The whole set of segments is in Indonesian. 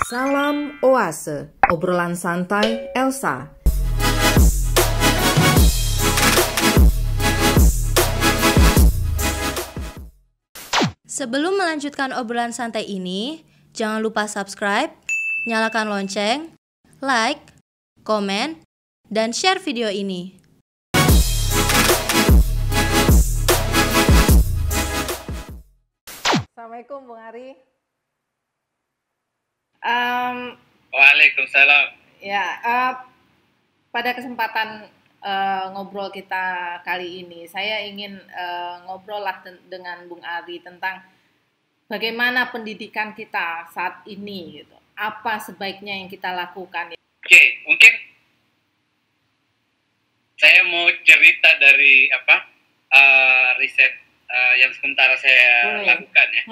Salam Oase, obrolan santai Elsa. Sebelum melanjutkan obrolan santai ini, jangan lupa subscribe, nyalakan lonceng, like, komen, dan share video ini. Assalamualaikum Bung Ari. Waalaikumsalam. Pada kesempatan ngobrol kita kali ini, saya ingin ngobrol lah dengan Bung Ari tentang bagaimana pendidikan kita saat ini, gitu. Apa sebaiknya yang kita lakukan? Oke, mungkin saya mau cerita dari riset yang sementara saya lakukan ya.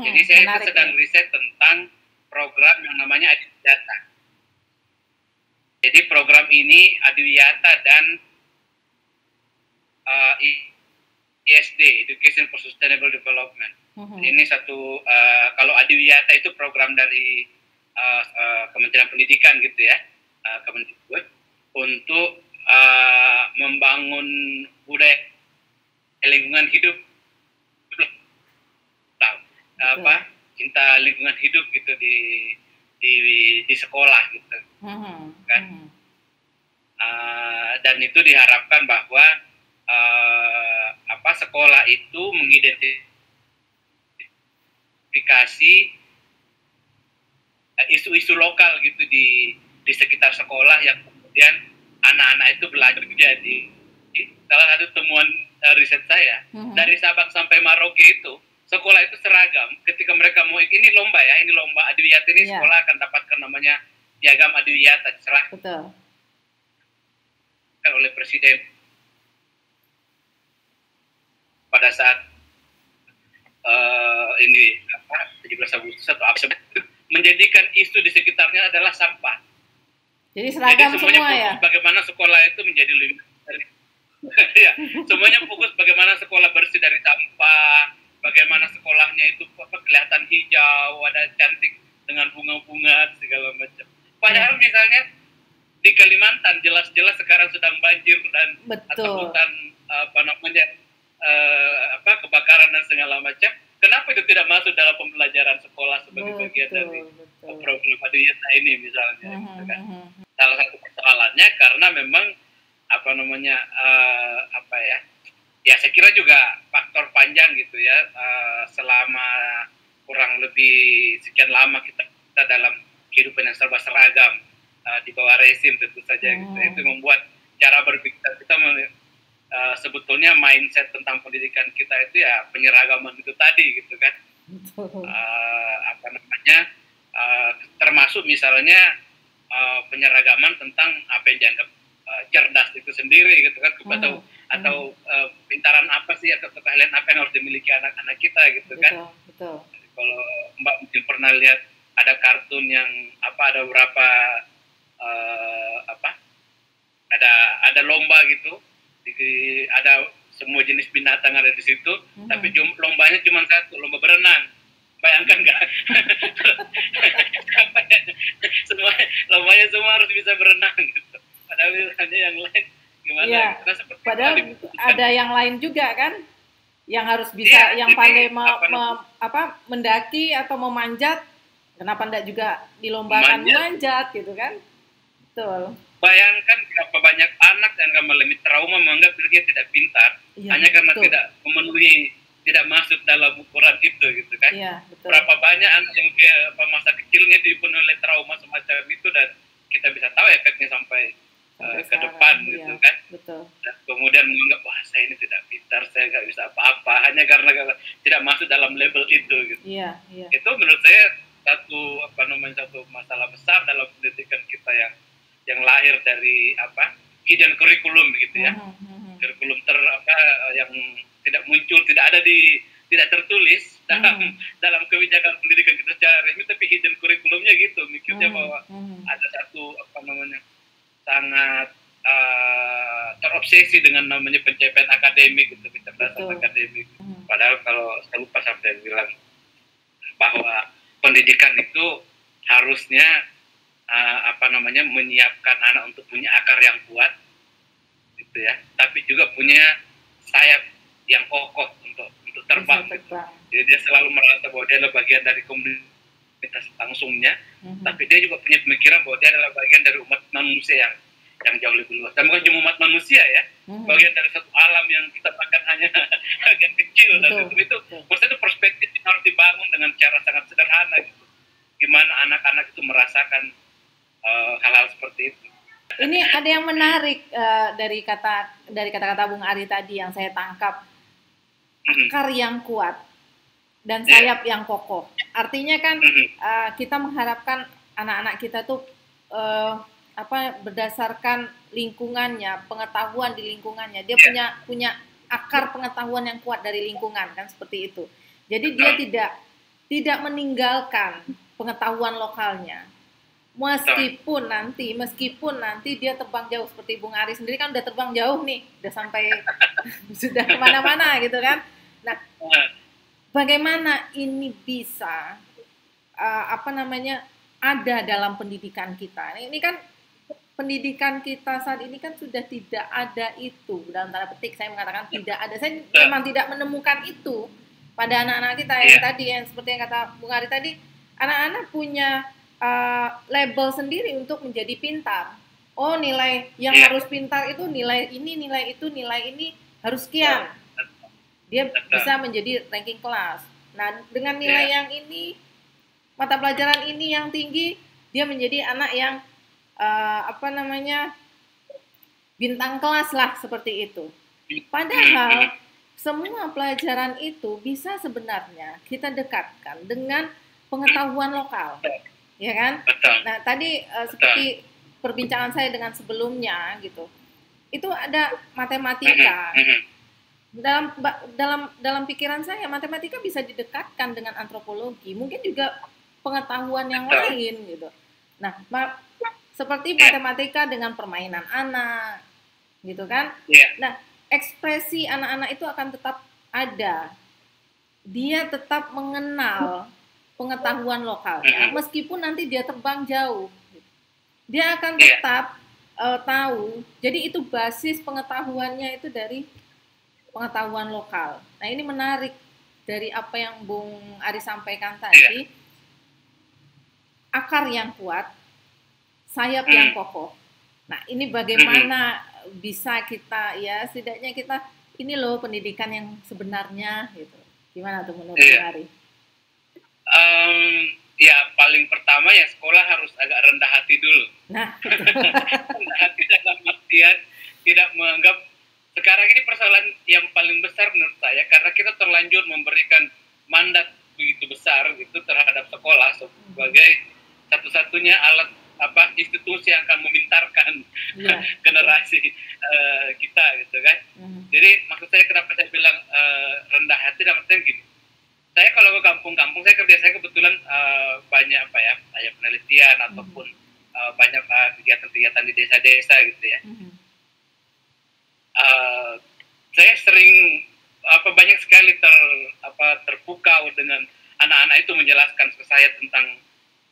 Jadi saya itu sedang riset tentang program yang namanya Adiwiyata. Jadi program ini Adiwiyata dan ESD, Education for Sustainable Development. Ini satu, kalau Adiwiyata itu program dari Kementerian Pendidikan gitu ya, Kemendikbud, untuk membangun budaya lingkungan hidup, cinta lingkungan hidup gitu di sekolah gitu, kan? Dan itu diharapkan bahwa sekolah itu mengidentifikasi isu-isu lokal gitu di sekitar sekolah yang kemudian anak-anak itu belajar. Jadi salah satu temuan riset saya, dari Sabang sampai Merauke itu sekolah itu seragam. Ketika mereka mau ini lomba Adiwiyata ini, sekolah akan dapatkan namanya piagam Adiwiyata diserahkan oleh Presiden pada saat 17 Agustus atau apa, menjadikan isu di sekitarnya adalah sampah. Jadi seragam. Jadi semuanya fokus ya. Bagaimana sekolah itu menjadi lebih ya, semuanya fokus bagaimana sekolah bersih dari sampah, bagaimana sekolahnya itu kelihatan hijau, ada cantik dengan bunga-bunga segala macam. Padahal misalnya di Kalimantan jelas-jelas sekarang sedang banjir dan atau hutan kebakaran dan segala macam. Kenapa itu tidak masuk dalam pembelajaran sekolah sebagai bagian dari program Adiwiyata ini misalnya? Gitu kan? Salah satu persoalannya karena memang ya saya kira juga faktor panjang gitu ya, selama kurang lebih sekian lama kita dalam kehidupan yang serba seragam di bawah rezim tentu saja gitu. Itu membuat cara berpikir kita sebetulnya mindset tentang pendidikan kita itu ya penyeragaman itu tadi gitu kan. Termasuk misalnya penyeragaman tentang apa yang dianggap cerdas itu sendiri gitu kan, atau pintaran apa sih atau keahlian apa yang harus dimiliki anak-anak kita gitu kan. Betul. Kalau Mbak mungkin pernah lihat ada kartun yang ada beberapa ada lomba gitu, ada semua jenis binatang ada di situ, tapi lombanya cuma satu, lomba berenang. Bayangkan nggak? Lombanya semua harus bisa berenang gitu. Padahal misalnya yang lain gimana? Ya, padahal ada yang lain juga kan, yang harus bisa, yang pandai mendaki atau memanjat. Kenapa enggak juga dilombakan memanjat gitu kan? Betul. Bayangkan berapa banyak anak yang mengalami trauma menganggap dirinya tidak pintar, hanya karena tidak masuk dalam ukuran itu gitu kan. Berapa banyak anak yang masa kecilnya dipenuhi oleh trauma semacam itu dan kita bisa tahu efeknya sampai ke depan gitu kan. Dan kemudian menganggap wah saya ini tidak pintar, saya nggak bisa apa-apa hanya karena tidak masuk dalam label itu gitu. Itu menurut saya satu masalah besar dalam pendidikan kita yang lahir dari hidden curriculum gitu ya. Kurikulum yang tidak muncul, tidak tertulis dalam kebijakan pendidikan kita secara resmi, tapi hidden curriculumnya gitu, mikirnya bahwa ada satu sangat terobsesi dengan namanya pencapaian akademik gitu, kecerdasan akademik. Padahal kalau saya lupa sampai bilang bahwa pendidikan itu harusnya menyiapkan anak untuk punya akar yang kuat, gitu ya. Tapi juga punya sayap yang kokoh untuk terbang. Gitu. Jadi dia selalu merasa bahwa dia adalah bagian dari komunitas langsungnya, tapi dia juga punya pemikiran bahwa dia adalah bagian dari umat manusia yang jauh lebih luas. Dan bukan cuma umat manusia ya, bagian dari satu alam yang kita bahkan hanya bagian kecil. Dan itu maksudnya itu perspektif yang harus dibangun dengan cara sangat sederhana gitu. Gimana anak-anak itu merasakan hal-hal seperti itu. Ini ada yang menarik dari kata-kata Bung Ari tadi yang saya tangkap, akar yang kuat dan sayap yang kokoh. Artinya kan kita mengharapkan anak-anak kita tuh berdasarkan lingkungannya, pengetahuan di lingkungannya, dia punya akar pengetahuan yang kuat dari lingkungan, kan seperti itu. Jadi dia tidak meninggalkan pengetahuan lokalnya. Meskipun nanti dia terbang jauh, seperti Bung Ari sendiri kan udah terbang jauh nih, udah sampai sudah kemana-mana gitu kan. Nah, bagaimana ini bisa ada dalam pendidikan kita? Ini kan pendidikan kita saat ini kan sudah tidak ada itu, dalam tanda petik saya mengatakan tidak ada. Saya memang tidak menemukan itu pada anak-anak kita yang tadi, yang seperti yang kata Bung Ari tadi, anak-anak punya label sendiri untuk menjadi pintar. Oh, nilai yang harus pintar itu nilai ini, nilai itu, nilai ini harus sekian. Dia bisa menjadi ranking kelas. Nah, dengan nilai yang ini, mata pelajaran ini yang tinggi, dia menjadi anak yang bintang kelas lah, seperti itu. Padahal semua pelajaran itu bisa sebenarnya kita dekatkan dengan pengetahuan lokal. Ya kan? Nah, tadi seperti perbincangan saya dengan sebelumnya gitu. Itu ada matematika. Dalam pikiran saya matematika bisa didekatkan dengan antropologi, mungkin juga pengetahuan yang lain gitu. Nah, seperti matematika dengan permainan anak gitu kan? Nah, ekspresi anak-anak itu akan tetap ada. Dia tetap mengenal pengetahuan lokalnya, meskipun nanti dia terbang jauh, dia akan tetap tahu. Jadi itu basis pengetahuannya itu dari pengetahuan lokal. Nah, ini menarik dari apa yang Bung Ari sampaikan tadi, akar yang kuat, sayap yang kokoh. Nah, ini bagaimana bisa kita, ya setidaknya kita, ini loh pendidikan yang sebenarnya gitu. Gimana tuh menurut Bung Ari? Ya paling pertama ya sekolah harus agak rendah hati dulu. Nah, rendah hati dalam artian tidak menganggap sekarang ini persoalan yang paling besar menurut saya, karena kita terlanjur memberikan mandat begitu besar itu terhadap sekolah sebagai satu-satunya alat institusi yang akan memintarkan generasi kita gitu kan. Jadi maksud saya kenapa saya bilang rendah hati dalam artian gini. Saya kalau ke kampung-kampung, saya kebetulan banyak penelitian ataupun banyak kegiatan-kegiatan di desa-desa gitu ya. Saya sering banyak sekali terpukau dengan anak-anak itu menjelaskan ke saya tentang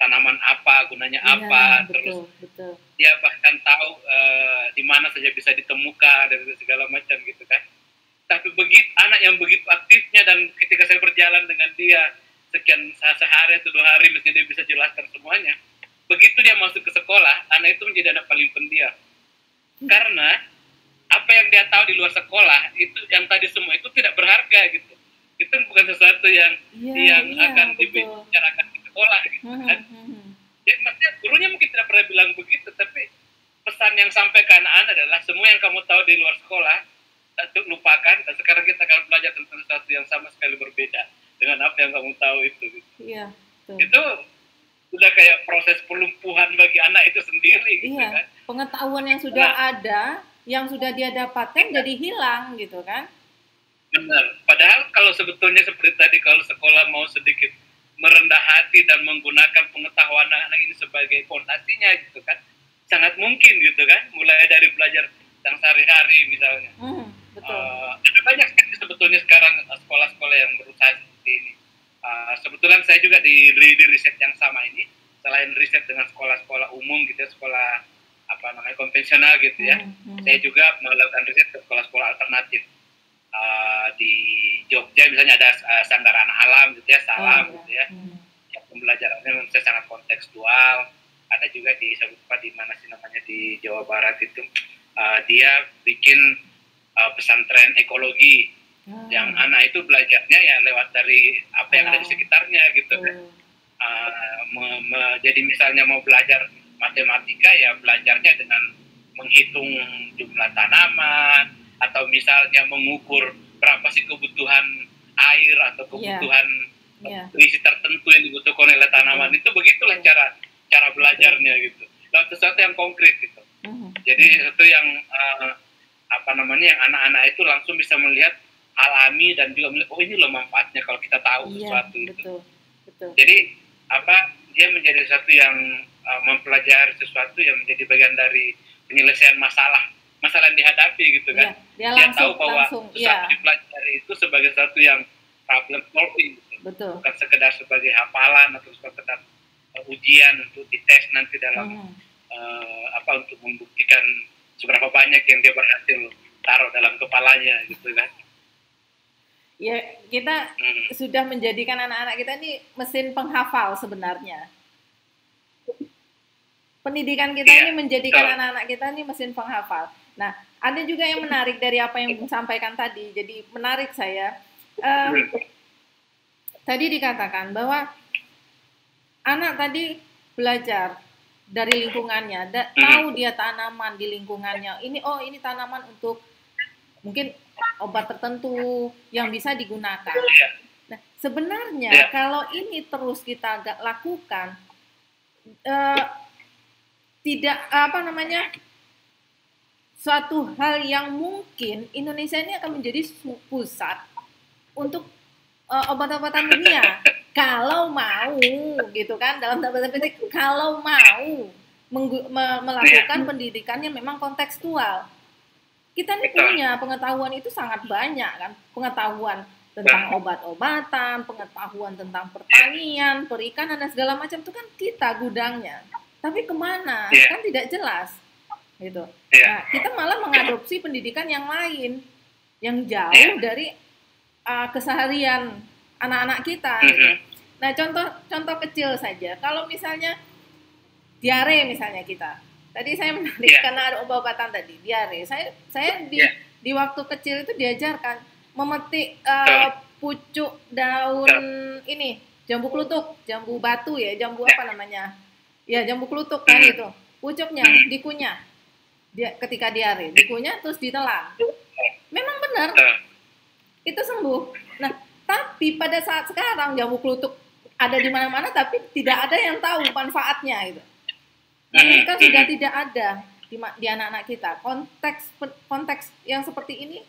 tanaman apa, gunanya apa, terus dia bahkan tahu di mana saja bisa ditemukan dan segala macam gitu kan. Tapi begitu anak yang begitu aktifnya, dan ketika saya berjalan dengan dia sekian sehari atau 2 hari, mestinya dia bisa jelaskan semuanya. Begitu dia masuk ke sekolah, anak itu menjadi anak paling pendiam. Karena apa yang dia tahu di luar sekolah itu, yang tadi semua itu tidak berharga gitu. Itu bukan sesuatu yang akan dibicarakan di sekolah gitu kan. Ya, maksudnya gurunya mungkin tidak pernah bilang begitu, tapi pesan yang sampai ke anak-anak adalah semua yang kamu tahu di luar sekolah lupakan, dan sekarang kita akan belajar tentang sesuatu yang sama sekali berbeda dengan apa yang kamu tahu itu. Iya, itu sudah kayak proses pelumpuhan bagi anak itu sendiri gitu kan. Pengetahuan yang sudah ada, yang sudah dia dapatkan jadi hilang gitu kan. Benar. Padahal kalau sebetulnya seperti tadi, kalau sekolah mau sedikit merendah hati dan menggunakan pengetahuan anak-anak ini sebagai fondasinya gitu kan, sangat mungkin gitu kan, mulai dari belajar yang sehari-hari misalnya. Ada banyak sekali sebetulnya sekarang sekolah-sekolah yang berusaha seperti ini. Sebetulnya saya juga di riset yang sama ini, salah selain riset dengan sekolah-sekolah umum gitu ya, sekolah konvensional gitu ya, saya juga melakukan riset ke sekolah-sekolah alternatif. Di Jogja misalnya ada Sanggar Anak Alam gitu ya, Salam gitu ya, yang pembelajarannya saya sangat kontekstual. Ada juga di di mana sih namanya di Jawa Barat itu, dia bikin pesantren ekologi, yang anak itu belajarnya ya lewat dari apa yang ada di sekitarnya gitu kan. Jadi misalnya mau belajar matematika ya belajarnya dengan menghitung jumlah tanaman, atau misalnya mengukur berapa sih kebutuhan air atau kebutuhan nutrisi tertentu yang dibutuhkan oleh tanaman. Itu begitulah cara belajarnya gitu. Dan sesuatu yang konkret gitu. Jadi itu yang yang anak-anak itu langsung bisa melihat alami dan juga melihat, oh ini loh manfaatnya kalau kita tahu sesuatu itu. Betul. Jadi dia menjadi sesuatu yang mempelajari sesuatu yang menjadi bagian dari penyelesaian masalah yang dihadapi gitu kan. Dia tahu bahwa sesuatu dipelajari itu sebagai sesuatu yang problem solving gitu. Betul. Bukan sekedar sebagai hafalan atau sekedar ujian untuk dites nanti dalam untuk membuktikan seberapa banyak yang dia berhasil taruh dalam kepalanya gitu kan. Ya, kita sudah menjadikan anak-anak kita ini mesin penghafal sebenarnya. Pendidikan kita ini menjadikan anak-anak kita ini mesin penghafal. Nah, ada juga yang menarik dari apa yang Bung sampaikan tadi. Jadi menarik saya. Tadi dikatakan bahwa anak tadi belajar dari lingkungannya, tahu dia tanaman di lingkungannya. Ini tanaman untuk mungkin obat tertentu yang bisa digunakan. Nah, sebenarnya kalau ini terus kita lakukan, tidak suatu hal yang mungkin Indonesia ini akan menjadi pusat untuk obat-obatan dunia kalau mau gitu kan, dalam tanda petik kalau mau melakukan pendidikan yang memang kontekstual. Kita nih punya pengetahuan itu sangat banyak kan, pengetahuan tentang obat-obatan, pengetahuan tentang pertanian, perikanan dan segala macam itu kan kita gudangnya. Tapi kemana? Kan tidak jelas, gitu. Nah, kita malah mengadopsi pendidikan yang lain, yang jauh dari keseharian anak-anak kita. Gitu. Nah, contoh kecil saja. Kalau misalnya diare misalnya kita, tadi saya menarik karena ada obat-obatan tadi diare. Saya di waktu kecil itu diajarkan memetik pucuk daun ini jambu klutuk, jambu batu ya, jambu apa namanya? Ya, jambu klutuk kan itu. Pucuknya dikunyah. Ketika diare, dikunyah terus ditelan. Memang benar. Itu sembuh. Nah, tapi pada saat sekarang jambu klutuk ada di mana-mana tapi tidak ada yang tahu manfaatnya itu. Nah, ini kan sudah tidak ada di anak-anak kita. Konteks yang seperti ini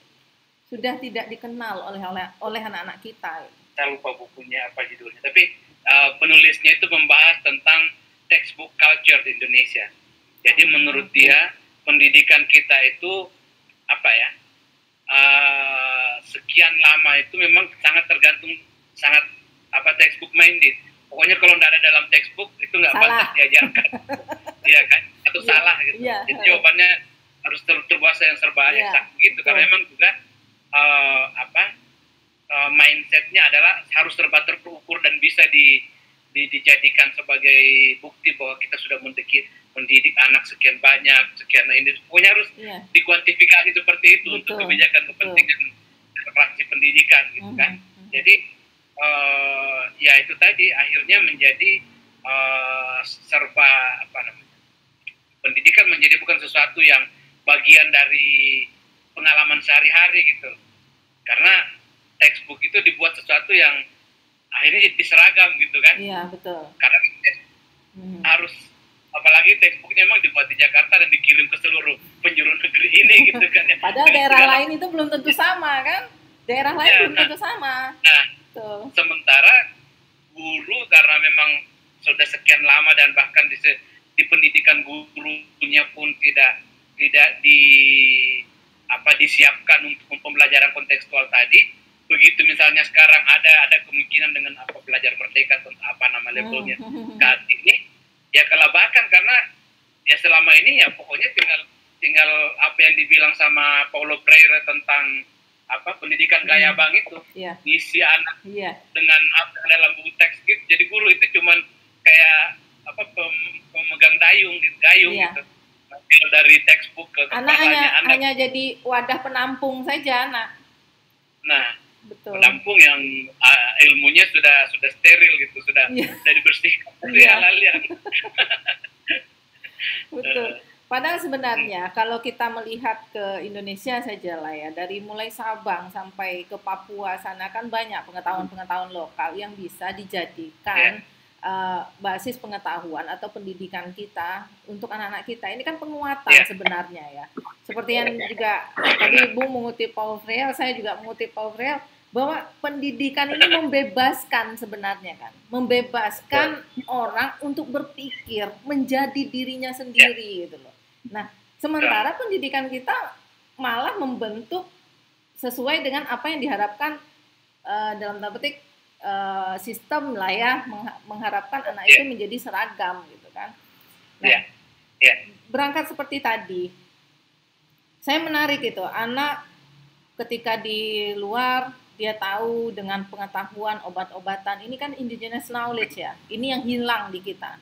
sudah tidak dikenal oleh anak-anak kita. Saya lupa bukunya apa judulnya, tapi penulisnya itu membahas tentang textbook culture di Indonesia. Jadi menurut dia pendidikan kita itu sekian lama itu memang sangat tergantung, textbook minded. Pokoknya kalau tidak ada dalam textbook itu nggak pantas diajarkan, iya kan? Atau salah gitu. Jadi jawabannya harus terbuat yang serba eksak gitu. Karena memang juga mindsetnya adalah harus serba terukur dan bisa dijadikan sebagai bukti bahwa kita sudah mendidik anak sekian banyak, sekian ini. Pokoknya harus dikuantifikasi seperti itu untuk kebijakan kepentingan praksi pendidikan gitu kan. Jadi ya itu tadi akhirnya menjadi serba pendidikan menjadi bukan sesuatu yang bagian dari pengalaman sehari-hari gitu. Karena textbook itu dibuat sesuatu yang akhirnya jadi seragam gitu kan. Iya, betul. Karena harus, apalagi textbooknya memang dibuat di Jakarta dan dikirim ke seluruh penjuru negeri ini gitu kan. Padahal daerah lain itu belum tentu sama kan. Daerah lain belum tentu sama. Nah, sementara guru karena memang sudah sekian lama dan bahkan di pendidikan gurunya pun tidak disiapkan untuk pembelajaran kontekstual tadi. Begitu misalnya sekarang ada kemungkinan dengan belajar merdeka atau labelnya saat ini, selama ini ya pokoknya tinggal apa yang dibilang sama Paulo Freire tentang apa pendidikan gaya bang itu, ngisi anak dengan apa dalam buku teks gitu. Jadi guru itu cuman kayak apa pemegang gayung gitu. Dari textbook ke anak hanya jadi wadah penampung saja, anak. Nah, betul. Penampung yang ilmunya sudah steril gitu, sudah dibersihkan dari hal-hal yang betul. Padahal sebenarnya kalau kita melihat ke Indonesia saja lah ya, dari mulai Sabang sampai ke Papua sana kan banyak pengetahuan-pengetahuan lokal yang bisa dijadikan basis pengetahuan atau pendidikan kita untuk anak-anak kita. Ini kan penguatan sebenarnya ya. Seperti yang juga tadi Bung mengutip Paulo Freire, saya juga mengutip Paulo Freire, bahwa pendidikan ini membebaskan sebenarnya kan, membebaskan orang untuk berpikir menjadi dirinya sendiri gitu loh. Nah, sementara pendidikan kita malah membentuk sesuai dengan apa yang diharapkan dalam tanda petik sistem lah ya, mengharapkan anak itu menjadi seragam gitu kan. Nah, berangkat seperti tadi, saya menarik itu, anak ketika di luar dia tahu dengan pengetahuan obat-obatan, ini kan indigenous knowledge ya, ini yang hilang di kita,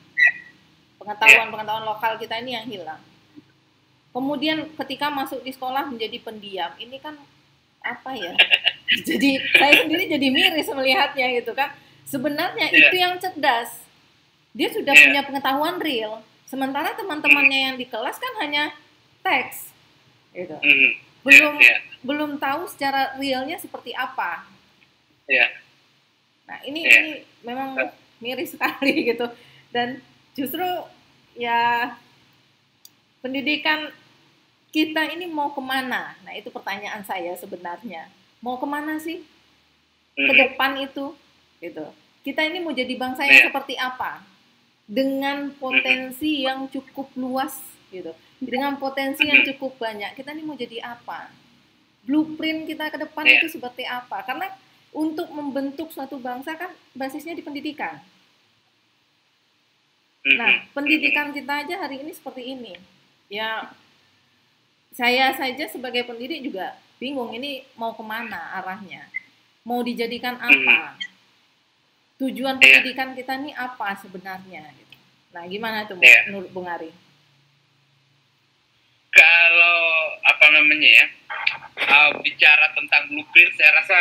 pengetahuan lokal kita ini yang hilang. Kemudian ketika masuk di sekolah menjadi pendiam, ini kan apa ya, jadi saya sendiri jadi miris melihatnya gitu kan. Sebenarnya itu yang cerdas, dia sudah punya pengetahuan real, sementara teman-temannya yang di kelas kan hanya teks gitu. Belum tahu secara realnya seperti apa. Nah ini memang miris sekali gitu. Dan justru ya pendidikan kita ini mau kemana? Nah itu pertanyaan saya sebenarnya. Mau kemana sih ke depan itu? Gitu. Kita ini mau jadi bangsa yang seperti apa? Dengan potensi yang cukup luas gitu. Dengan potensi yang cukup banyak, kita ini mau jadi apa? Blueprint kita ke depan itu seperti apa? Karena untuk membentuk suatu bangsa kan basisnya di pendidikan. Nah, pendidikan kita aja hari ini seperti ini. Ya, saya saja sebagai pendidik juga bingung ini mau kemana arahnya. Mau dijadikan apa? Tujuan pendidikan kita ini apa sebenarnya? Gitu. Nah, gimana tuh menurut Bung Ari? Kalau apa namanya ya, bicara tentang blueprint, saya rasa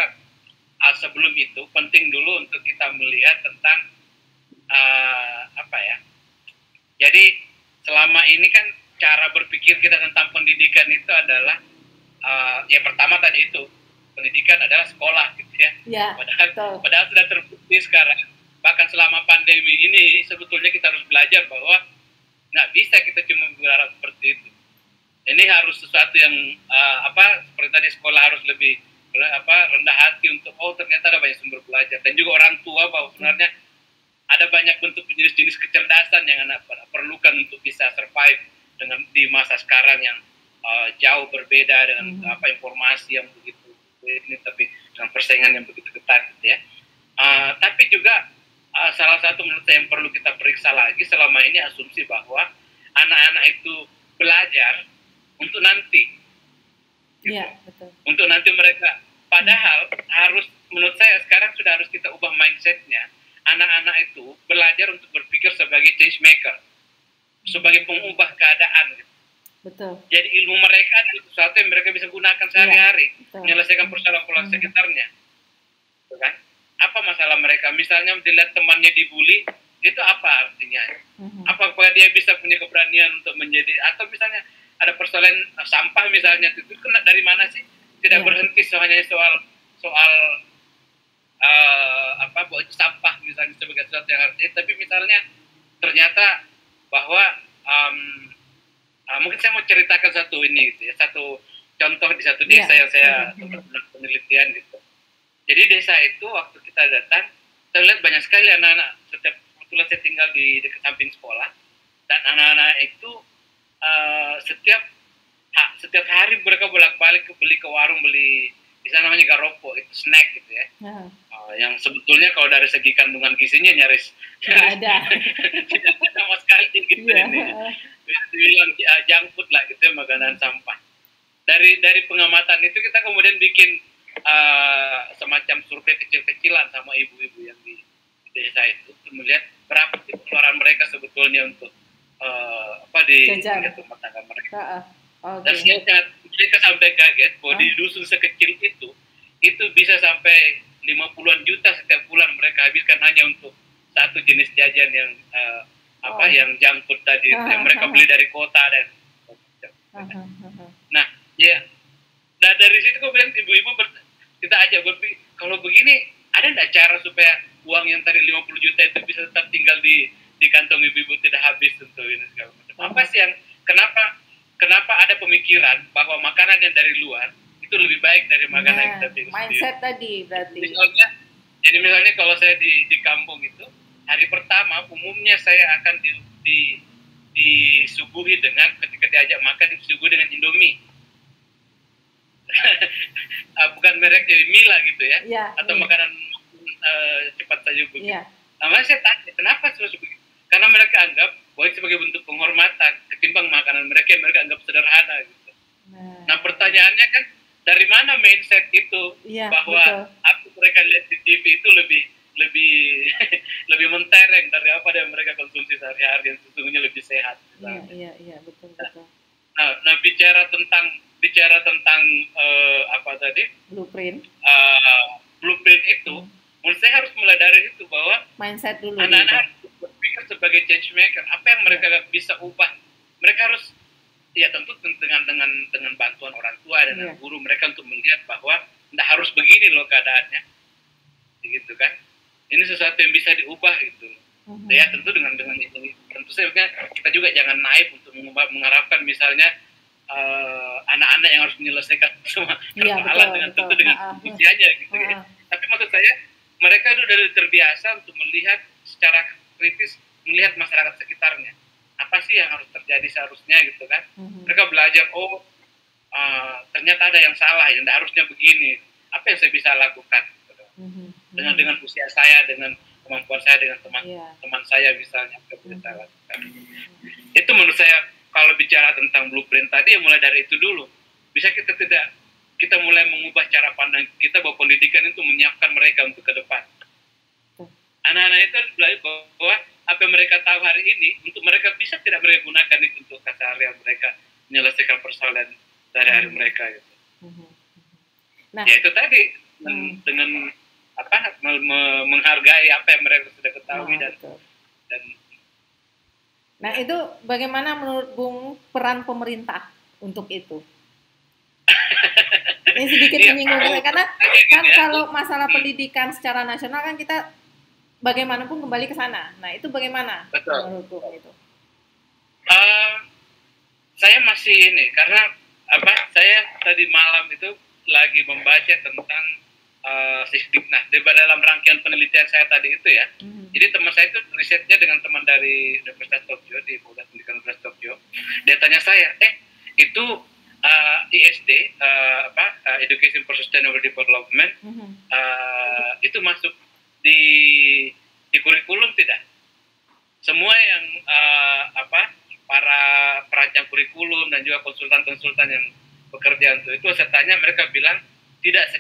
sebelum itu penting dulu untuk kita melihat tentang apa ya. Jadi selama ini kan cara berpikir kita tentang pendidikan itu adalah ya pertama tadi itu pendidikan adalah sekolah gitu ya. Padahal sudah terbukti sekarang, bahkan selama pandemi ini sebetulnya kita harus belajar bahwa nggak bisa kita cuma berharap seperti itu. Ini harus sesuatu yang seperti tadi sekolah harus lebih rendah hati untuk ternyata ada banyak sumber belajar, dan juga orang tua bahwa sebenarnya ada banyak bentuk jenis-jenis kecerdasan yang anak perlukan untuk bisa survive di masa sekarang yang jauh berbeda dengan informasi yang begitu ini, tapi dengan persaingan yang begitu ketat gitu ya. Tapi juga salah satu menurut saya yang perlu kita periksa lagi selama ini asumsi bahwa anak-anak itu belajar untuk nanti, gitu. Betul. Untuk nanti mereka. Padahal harus, menurut saya sekarang sudah harus kita ubah mindsetnya. Anak-anak itu belajar untuk berpikir sebagai change maker, sebagai pengubah keadaan. Gitu. Betul. Jadi ilmu mereka adalah sesuatu yang mereka bisa gunakan sehari-hari, menyelesaikan persoalan-persoalan sekitarnya. Betul kan? Apa masalah mereka? Misalnya dilihat temannya dibully, itu apa artinya? Apakah dia bisa punya keberanian untuk menjadi, atau misalnya ada persoalan sampah misalnya, itu kena dari mana sih? Tidak berhenti hanya soal sampah misalnya sebagai sesuatu yang artinya, tapi misalnya ternyata bahwa mungkin saya mau ceritakan satu ini gitu ya, satu contoh di satu desa yang saya melakukan penelitian gitu. Jadi desa itu waktu kita datang, saya lihat banyak sekali anak-anak. Kebetulan saya tinggal di dekat samping sekolah, dan anak-anak itu setiap hari mereka bolak-balik beli ke warung, beli misalnya namanya garopo, itu snack gitu ya. Yang sebetulnya kalau dari segi kandungan gizinya nyaris ada tidak ada sama sekali gitu ini. Dibilang junk food lah gitu ya, makanan sampah. Dari pengamatan itu kita kemudian bikin semacam survei kecil-kecilan sama ibu-ibu yang di desa itu untuk melihat berapa sih pengeluaran mereka sebetulnya untuk di rumah tangga mereka. Dan mereka sampai kaget bahwa di dusun sekecil itu bisa sampai 50-an juta setiap bulan mereka habiskan hanya untuk satu jenis jajan yang yang junk food tadi yang mereka beli dari kota dan nah ya. Nah dari situ kemudian ibu-ibu kita ajak berpikir, kalau begini ada nggak cara supaya uang yang tadi 50 juta itu bisa tetap tinggal di kantong ibu-ibu, tidak habis untuk ini segala macam. Apa sih yang kenapa ada pemikiran bahwa makanan yang dari luar itu lebih baik dari makanan yang kita pilih mindset sendiri. Tadi berarti. Misalnya kalau saya di kampung itu, hari pertama umumnya saya akan disuguhi dengan, ketika diajak makan disuguhi dengan Indomie. Bukan mereknya Mila gitu ya, atau makanan cepat saja begitu. Namanya saya tanya, kenapa harus begitu? Karena mereka anggap bahwa itu sebagai bentuk penghormatan ketimbang makanan mereka yang mereka anggap sederhana gitu. Nah pertanyaannya kan, dari mana mindset itu bahwa apa mereka lihat di TV itu lebih mentereng dari apa yang mereka konsumsi sehari-hari yang sesungguhnya lebih sehat. Iya betul. Nah bicara tentang blueprint itu, menurut saya harus mulai dari itu, bahwa mindset dulu anak-anak harus berpikir sebagai change maker. Apa yang mereka bisa ubah, mereka harus tentu dengan bantuan orang tua dan guru mereka untuk melihat bahwa tidak harus begini loh keadaannya, gitu kan. Ini sesuatu yang bisa diubah gitu. Ya tentu dengan ini, tentu saja kita juga jangan naif untuk mengharapkan misalnya anak-anak yang harus menyelesaikan semua persoalan dengan usianya gitu ya. Tapi maksud saya, mereka itu sudah terbiasa untuk melihat secara kritis, melihat masyarakat sekitarnya. Apa sih yang harus terjadi seharusnya gitu kan. Mereka belajar, ternyata ada yang salah, yang tidak harusnya begini. Apa yang saya bisa lakukan gitu. Dengan usia saya, dengan kemampuan saya, dengan teman saya misalnya, apa yang bisa lakukan. Itu menurut saya, kalau bicara tentang blueprint tadi, mulai dari itu dulu. Bisa kita mulai mengubah cara pandang kita bahwa pendidikan itu menyiapkan mereka untuk ke depan. Anak-anak itu harus belajar bahwa apa yang mereka tahu hari ini, untuk mereka bisa tidak mereka gunakan itu untuk keseharian mereka, menyelesaikan persoalan sehari-hari mereka gitu. Nah, ya itu tadi dengan menghargai apa yang mereka sudah ketahui dan Nah itu bagaimana menurut Bung peran pemerintah untuk itu? Ini sedikit menyinggung karena kan kalau masalah pendidikan secara nasional kan kita bagaimanapun kembali ke sana. Nah itu bagaimana menurut Bung itu? Saya masih ini karena saya tadi malam itu lagi membaca tentang Sisdiknas dalam rangkaian penelitian saya tadi itu ya. Jadi teman saya itu risetnya dengan teman dari Universitas Tokyo, di Fakultas Pendidikan Universitas Tokyo. Dia tanya saya, itu ISD Education for Sustainable Development itu masuk di kurikulum tidak? Semua yang para perancang kurikulum dan juga konsultan-konsultan yang bekerja untuk itu, saya tanya, mereka bilang tidak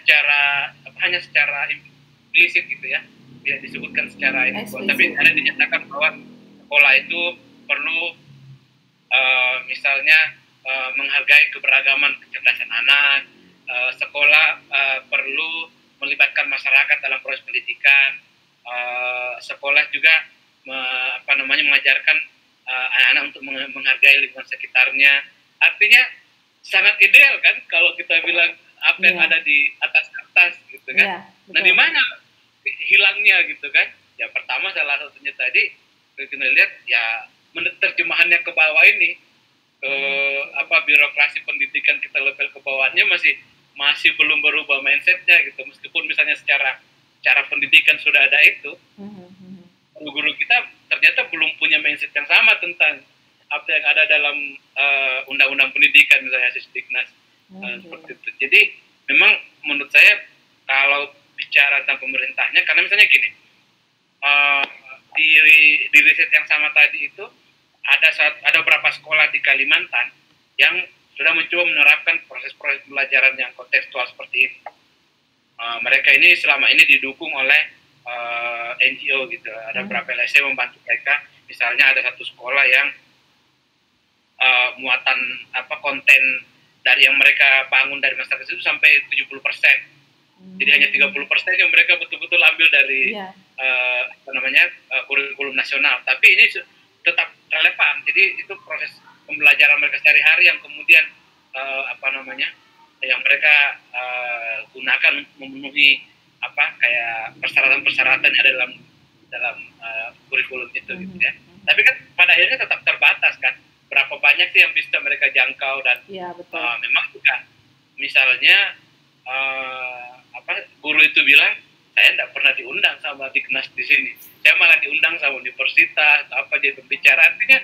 hanya secara implisit gitu ya, tidak disebutkan secara implicit, tapi ada dinyatakan bahwa sekolah itu perlu misalnya menghargai keberagaman kecerdasan anak, sekolah perlu melibatkan masyarakat dalam proses pendidikan, sekolah juga mengajarkan anak-anak untuk menghargai lingkungan sekitarnya. Artinya sangat ideal kan kalau kita bilang apa yang ada di atas kertas gitu kan. Nah di mana hilangnya gitu kan? Ya pertama salah satunya tadi kita lihat ya terjemahannya ke bawah ini, birokrasi pendidikan kita level ke bawahnya masih belum berubah mindsetnya gitu. Meskipun misalnya secara pendidikan sudah ada itu, guru-guru kita ternyata belum punya mindset yang sama tentang apa yang ada dalam undang-undang pendidikan, misalnya Sisdiknas seperti itu. Jadi memang menurut saya kalau bicara tentang pemerintahnya, karena misalnya gini, di riset yang sama tadi itu ada beberapa sekolah di Kalimantan yang sudah mencoba menerapkan proses-proses pembelajaran yang kontekstual seperti ini. Mereka ini selama ini didukung oleh NGO gitu. Ada beberapa LSM membantu mereka. Misalnya ada satu sekolah yang muatan konten dari yang mereka bangun dari masyarakat itu sampai 70%. Jadi hanya 30% yang mereka betul-betul ambil dari kurikulum nasional. Tapi ini tetap relevan. Jadi itu proses pembelajaran mereka sehari-hari yang kemudian yang mereka gunakan memenuhi kayak persyaratan-persyaratan yang ada dalam kurikulum itu gitu ya. Tapi kan pada akhirnya tetap terbatas kan. Berapa banyak sih yang bisa mereka jangkau dan memang juga misalnya guru itu bilang saya tidak pernah diundang sama Dignas di sini. Saya malah diundang sama universitas jadi pembicara. Artinya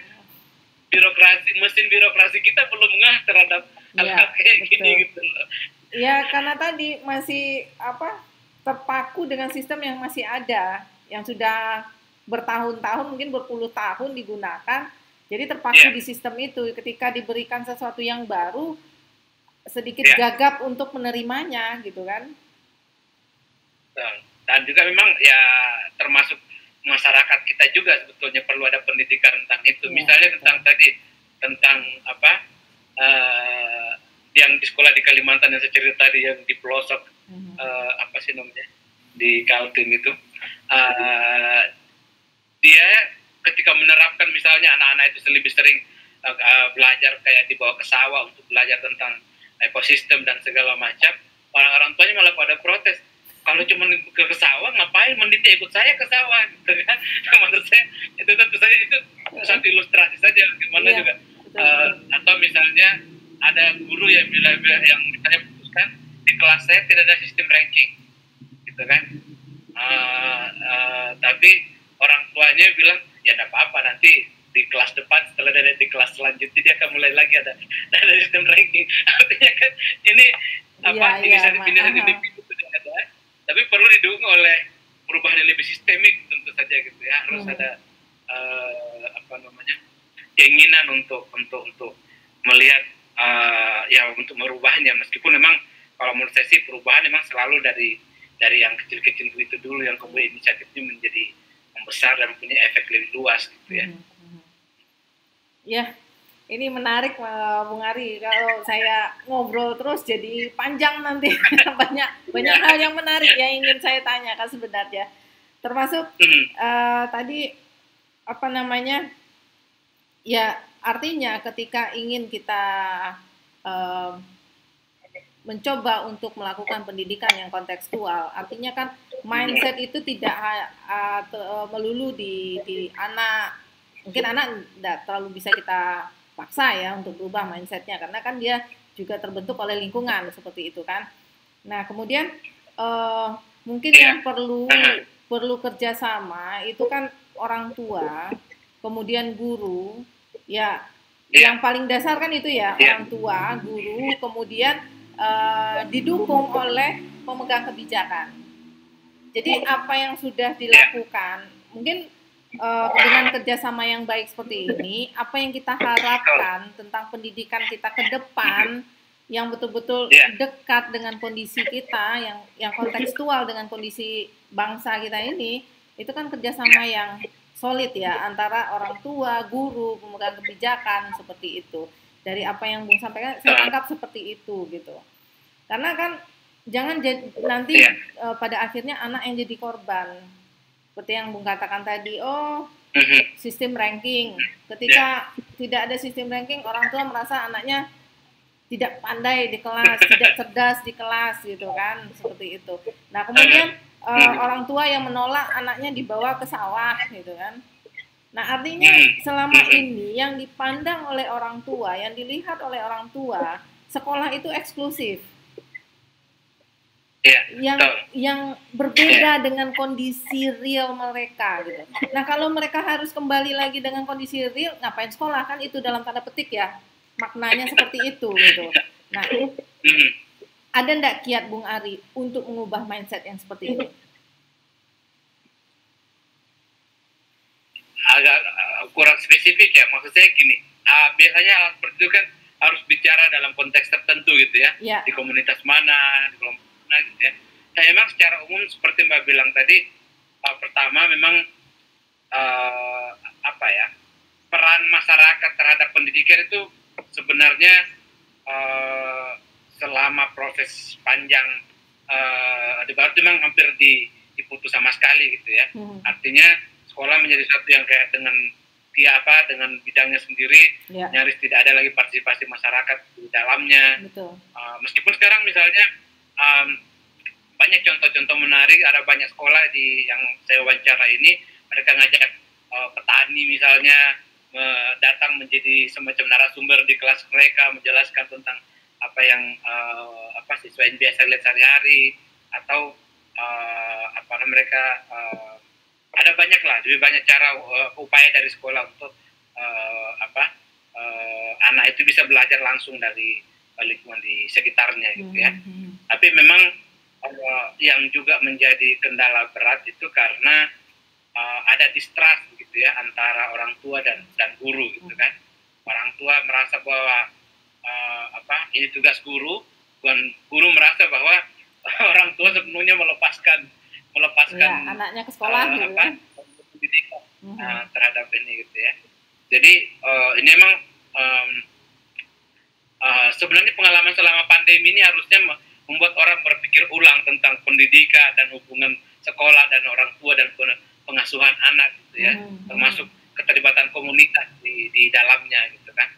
mesin birokrasi kita belum ngeh terhadap hal-hal kayak gini gitu loh. Ya, karena tadi masih terpaku dengan sistem yang masih ada, yang sudah bertahun-tahun, mungkin berpuluh tahun digunakan. Jadi terpaku di sistem itu. Ketika diberikan sesuatu yang baru, sedikit gagap untuk menerimanya, gitu kan? Dan juga memang ya termasuk masyarakat kita juga sebetulnya perlu ada pendidikan tentang itu. Misalnya tentang yang di sekolah di Kalimantan yang saya cerita tadi yang di pelosok di Kaltim itu, dia ketika menerapkan misalnya anak-anak itu lebih sering belajar kayak dibawa ke sawah untuk belajar tentang ekosistem dan segala macam, orang-orang tuanya malah pada protes. Kalau cuma ke sawah, ngapain mendidik ikut saya ke sawah, gitu kan? Menurut saya itu tentu saja itu satu ilustrasi saja, gimana juga. Atau misalnya ada guru yang misalnya putuskan di kelas saya tidak ada sistem ranking, gitu kan? Tapi orang tuanya bilang ya tidak apa-apa, nanti di kelas depan setelah di kelas selanjutnya dia akan mulai lagi ada sistem ranking. Artinya kan ini inisiatif sudah ada. Tapi perlu didukung oleh perubahan yang lebih sistemik tentu saja gitu ya. Harus ada keinginan untuk melihat untuk merubahnya, meskipun memang kalau menurut saya sih perubahan memang selalu dari yang kecil-kecil itu dulu yang kemudian inisiatifnya menjadi membesar dan punya efek lebih luas gitu ya. Ya. Ini menarik, Bung Ari. Kalau saya ngobrol terus jadi panjang nanti. banyak hal yang menarik yang ingin saya tanyakan sebenarnya. Termasuk tadi ya artinya ketika ingin kita mencoba untuk melakukan pendidikan yang kontekstual, artinya kan mindset itu tidak melulu di anak. Mungkin anak tidak terlalu bisa kita paksa ya untuk berubah mindsetnya, karena kan dia juga terbentuk oleh lingkungan seperti itu kan. Nah kemudian mungkin yang perlu kerjasama itu kan orang tua, kemudian guru, yang paling dasar kan itu ya orang tua, guru, kemudian didukung oleh pemegang kebijakan. Jadi apa yang sudah dilakukan, mungkin dengan kerjasama yang baik seperti ini, apa yang kita harapkan tentang pendidikan kita ke depan yang betul-betul dekat dengan kondisi kita, yang kontekstual dengan kondisi bangsa kita ini, itu kan kerjasama yang solid ya antara orang tua, guru, pemegang kebijakan seperti itu. Dari apa yang Bung sampaikan, saya tangkap seperti itu gitu. Karena kan jangan nanti pada akhirnya anak yang jadi korban. Seperti yang Bung katakan tadi, sistem ranking. Ketika tidak ada sistem ranking, orang tua merasa anaknya tidak pandai di kelas, tidak cerdas di kelas, gitu kan, seperti itu. Nah, kemudian orang tua yang menolak anaknya dibawa ke sawah, gitu kan. Nah, artinya selama ini yang dipandang oleh orang tua, yang dilihat oleh orang tua, sekolah itu eksklusif. Yang berbeda dengan kondisi real mereka gitu. Nah kalau mereka harus kembali lagi dengan kondisi real, ngapain sekolah, kan itu dalam tanda petik ya maknanya seperti itu gitu. Nah Ada nggak kiat Bung Ari untuk mengubah mindset yang seperti ini? Agak kurang spesifik ya, maksud saya gini, biasanya seperti itu kan harus bicara dalam konteks tertentu gitu ya, di komunitas mana, di kelompok mana gitu ya. Nah, memang secara umum seperti Mbak bilang tadi, pertama memang peran masyarakat terhadap pendidikan itu sebenarnya selama proses panjang debat memang hampir diputus sama sekali gitu ya. Artinya sekolah menjadi satu yang kayak dengan bidangnya sendiri, nyaris tidak ada lagi partisipasi masyarakat di dalamnya. Meskipun sekarang misalnya banyak contoh-contoh menarik, ada banyak sekolah yang saya wawancara ini, mereka ngajak petani misalnya datang menjadi semacam narasumber di kelas mereka, menjelaskan tentang apa yang siswa yang biasa lihat sehari-hari, atau mereka ada banyak lah, lebih banyak cara upaya dari sekolah untuk anak itu bisa belajar langsung dari lingkungan di sekitarnya gitu ya. Tapi memang yang juga menjadi kendala berat itu karena ada distrust gitu ya antara orang tua dan guru gitu kan. Orang tua merasa bahwa ini tugas guru, dan guru merasa bahwa orang tua sepenuhnya melepaskan anaknya ke sekolah pendidikan terhadap ini gitu ya. Jadi ini memang sebenarnya pengalaman selama pandemi ini harusnya membuat orang berpikir ulang tentang pendidikan dan hubungan sekolah dan orang tua dan pengasuhan anak gitu ya, termasuk keterlibatan komunitas di dalamnya gitu kan.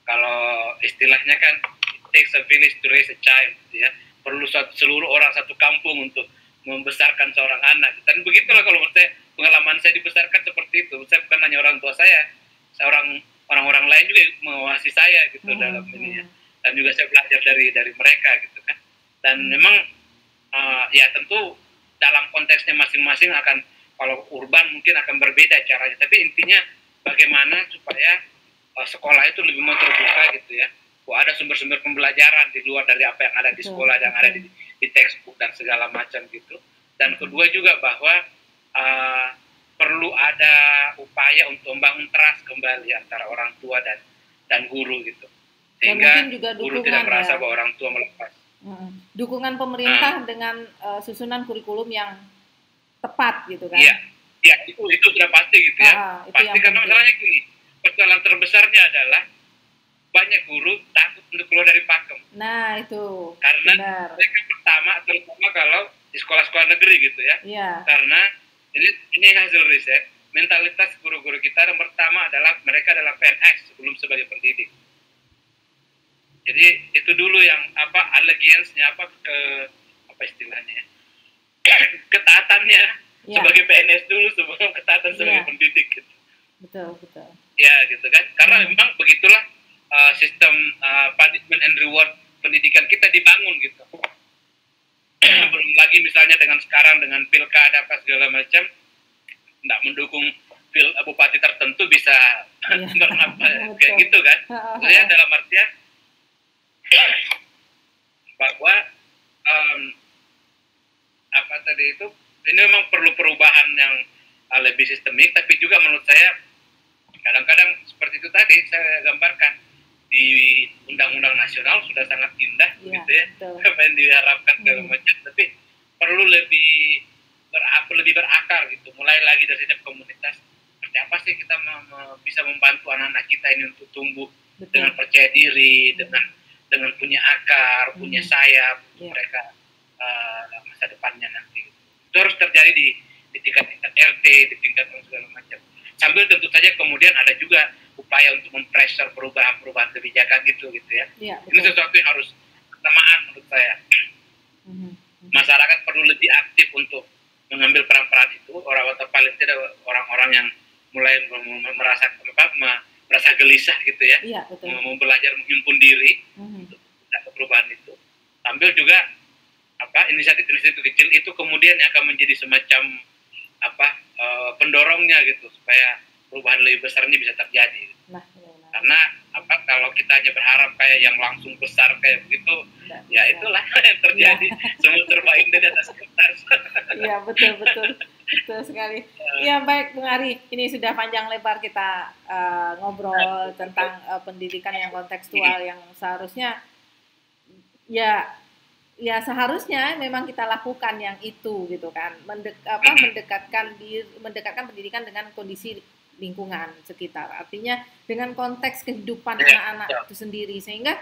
Kalau istilahnya kan it takes a village to raise a child gitu ya, perlu seluruh orang satu kampung untuk membesarkan seorang anak. Dan begitulah kalau menurut saya, pengalaman saya dibesarkan seperti itu. Saya bukan hanya orang tua saya, orang-orang lain juga mengawasi saya gitu dalam ini ya. Dan juga saya belajar dari mereka gitu kan. Dan memang ya tentu dalam konteksnya masing-masing akan, kalau urban mungkin akan berbeda caranya. Tapi intinya bagaimana supaya sekolah itu lebih mau terbuka gitu ya. Ada sumber-sumber pembelajaran di luar dari apa yang ada di sekolah dan ada di textbook dan segala macam gitu. Dan kedua juga bahwa perlu ada upaya untuk membangun trust kembali antara orang tua dan guru gitu, sehingga juga guru tidak merasa bahwa orang tua melepas. Dukungan pemerintah dengan susunan kurikulum yang tepat gitu kan? Iya, itu sudah pasti gitu ya. Pasti karena masalahnya gini, persoalan terbesarnya adalah banyak guru takut untuk keluar dari pakem. Nah itu. Karena mereka terutama kalau di sekolah-sekolah negeri gitu ya. Karena ini hasil riset, mentalitas guru-guru kita yang pertama adalah mereka adalah PNS sebelum sebagai pendidik. Jadi itu dulu yang allegiance-nya istilahnya, ketaatannya sebagai PNS dulu sebelum ketaatan sebagai pendidik gitu. Betul. Ya gitu kan. Karena memang begitulah sistem punishment and reward pendidikan kita dibangun gitu. Belum lagi misalnya dengan sekarang dengan pilkada apa segala macam, tidak mendukung bupati tertentu bisa kayak gitu kan. Saya dalam artian bahwa ini memang perlu perubahan yang lebih sistemik, tapi juga menurut saya kadang-kadang seperti itu tadi saya gambarkan, di undang-undang nasional sudah sangat indah gitu ya, apa yang diharapkan segala macam, tapi perlu lebih berakar gitu, mulai lagi dari setiap komunitas. Seperti apa sih kita bisa membantu anak-anak kita ini untuk tumbuh dengan percaya diri, dengan punya akar, punya sayap, mereka masa depannya nanti. Itu harus terjadi di tingkat RT, di tingkat segala macam. Sambil tentu saja kemudian ada juga upaya untuk mempressure perubahan kebijakan gitu ya. Ini sesuatu yang harus bersamaan menurut saya. Masyarakat perlu lebih aktif untuk mengambil peran-peran itu. Paling tidak orang-orang yang mulai merasa gelisah gitu ya, mau belajar menghimpun diri untuk perubahan itu. Sambil juga inisiatif-inisiatif kecil itu kemudian akan menjadi semacam pendorongnya gitu supaya perubahan lebih besar ini bisa terjadi. Karena kalau kita hanya berharap kayak yang langsung besar kayak begitu, ya itulah yang terjadi. Semua terbaik dari atas kertas. Iya, betul sekali. Iya, baik Bung Ari, ini sudah panjang lebar kita ngobrol tentang pendidikan yang kontekstual yang seharusnya ya seharusnya memang kita lakukan yang itu gitu kan, mendekatkan pendidikan dengan kondisi lingkungan sekitar, artinya dengan konteks kehidupan anak-anak itu sendiri, sehingga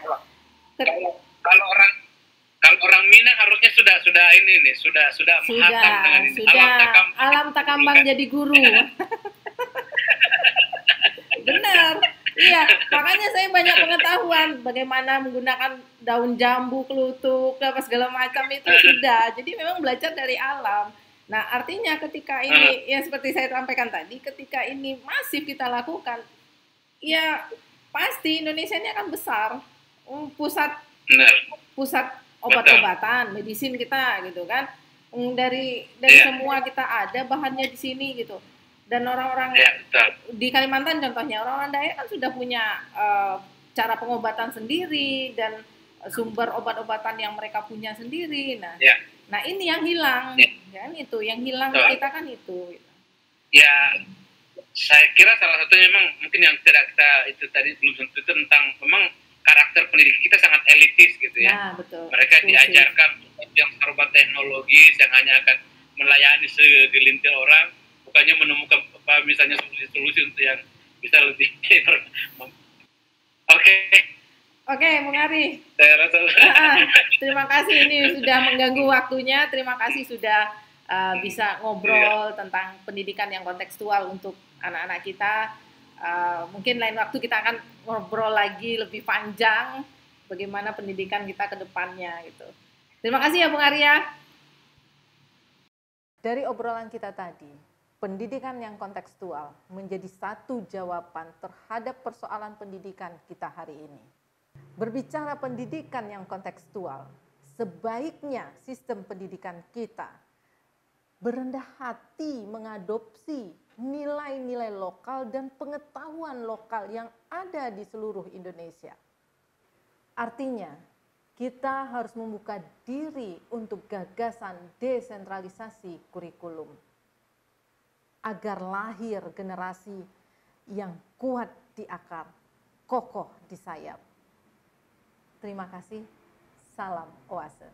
kalau orang Minang harusnya sudah menghafal dengan ini. Alam takambang jadi guru. Benar. Iya, makanya saya banyak pengetahuan bagaimana menggunakan daun jambu, kelutuk, apa segala macam itu sudah. Jadi memang belajar dari alam. Nah, artinya ketika ini, yang seperti saya sampaikan tadi, ketika ini masif kita lakukan, ya pasti Indonesia ini akan besar. Pusat obat-obatan, medisin kita gitu kan. Dari semua kita ada bahannya di sini gitu. Dan orang-orang di Kalimantan contohnya, orang-orang Dayak kan sudah punya cara pengobatan sendiri dan sumber obat-obatan yang mereka punya sendiri. Nah ini yang hilang, kan itu yang hilang kita kan itu. Ya, saya kira salah satunya memang mungkin yang tidak kita itu tadi belum tentu tentang memang karakter pendidikan kita sangat elitis gitu ya. Nah, betul. Mereka diajarkan yang serba teknologis yang hanya akan melayani segelintir orang. Bukannya menemukan misalnya solusi-solusi untuk yang bisa lebih Oke, Bung Ari. Saya rasa terima kasih ini sudah mengganggu waktunya. Terima kasih sudah bisa ngobrol tentang pendidikan yang kontekstual untuk anak-anak kita. Mungkin lain waktu kita akan ngobrol lagi lebih panjang bagaimana pendidikan kita ke depannya gitu. Terima kasih ya Bung Ari ya. Dari obrolan kita tadi, pendidikan yang kontekstual menjadi satu jawaban terhadap persoalan pendidikan kita hari ini. Berbicara pendidikan yang kontekstual, sebaiknya sistem pendidikan kita berendah hati mengadopsi nilai-nilai lokal dan pengetahuan lokal yang ada di seluruh Indonesia. Artinya, kita harus membuka diri untuk gagasan desentralisasi kurikulum, agar lahir generasi yang kuat di akar, kokoh di sayap. Terima kasih. Salam Oase.